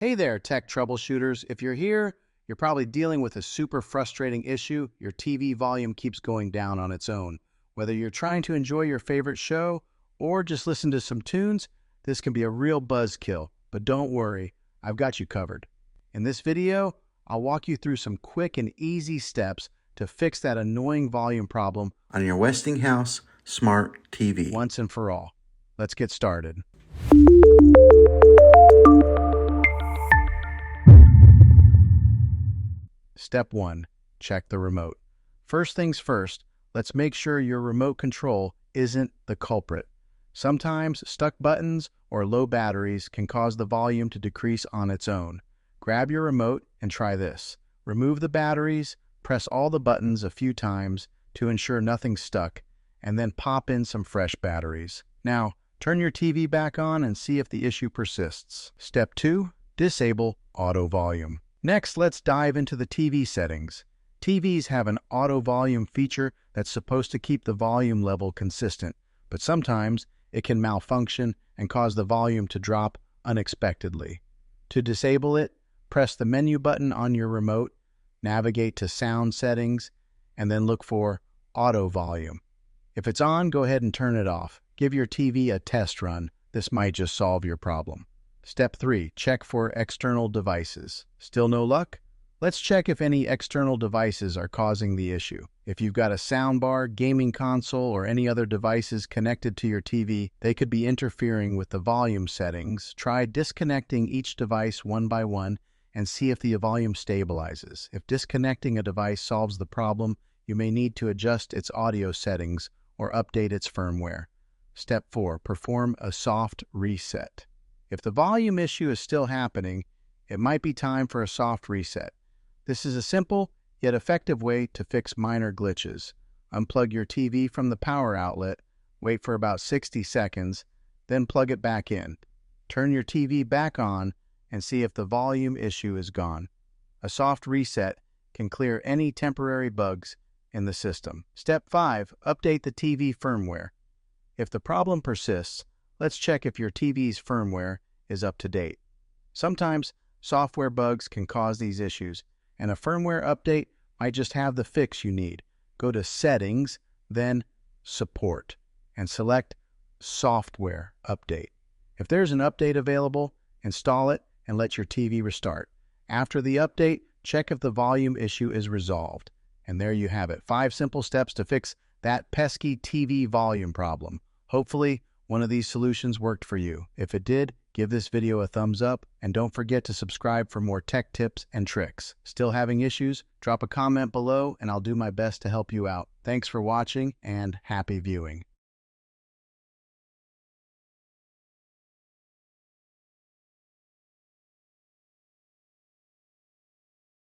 Hey there, tech troubleshooters. If you're here, you're probably dealing with a super frustrating issue. Your TV volume keeps going down on its own. Whether you're trying to enjoy your favorite show or just listen to some tunes, this can be a real buzzkill. But don't worry, I've got you covered. In this video, I'll walk you through some quick and easy steps to fix that annoying volume problem on your Westinghouse Smart TV. once and for all. Let's get started. Step 1. Check the remote. First things first, let's make sure your remote control isn't the culprit. Sometimes stuck buttons or low batteries can cause the volume to decrease on its own. Grab your remote and try this. Remove the batteries, press all the buttons a few times to ensure nothing's stuck, and then pop in some fresh batteries. Now, turn your TV back on and see if the issue persists. Step 2. Disable auto volume. Next, let's dive into the TV settings. TVs have an auto volume feature that's supposed to keep the volume level consistent, but sometimes it can malfunction and cause the volume to drop unexpectedly. To disable it, press the menu button on your remote, navigate to Sound Settings, and then look for Auto Volume. If it's on, go ahead and turn it off. Give your TV a test run. This might just solve your problem. Step 3. Check for external devices. Still no luck? Let's check if any external devices are causing the issue. If you've got a soundbar, gaming console, or any other devices connected to your TV, they could be interfering with the volume settings. Try disconnecting each device one by one and see if the volume stabilizes. If disconnecting a device solves the problem, you may need to adjust its audio settings or update its firmware. Step 4. Perform a soft reset. If the volume issue is still happening, it might be time for a soft reset. This is a simple yet effective way to fix minor glitches. Unplug your TV from the power outlet, wait for about 60 seconds, then plug it back in. Turn your TV back on and see if the volume issue is gone. A soft reset can clear any temporary bugs in the system. Step 5. Update the TV firmware. If the problem persists, let's check if your TV's firmware is up to date. Sometimes software bugs can cause these issues, and a firmware update might just have the fix you need. Go to Settings, then Support, and select Software Update. If there's an update available, install it and let your TV restart. After the update, check if the volume issue is resolved. And there you have it. 5 simple steps to fix that pesky TV volume problem. Hopefully, one of these solutions worked for you. If it did, give this video a thumbs up and don't forget to subscribe for more tech tips and tricks. Still having issues? Drop a comment below and I'll do my best to help you out. Thanks for watching and happy viewing.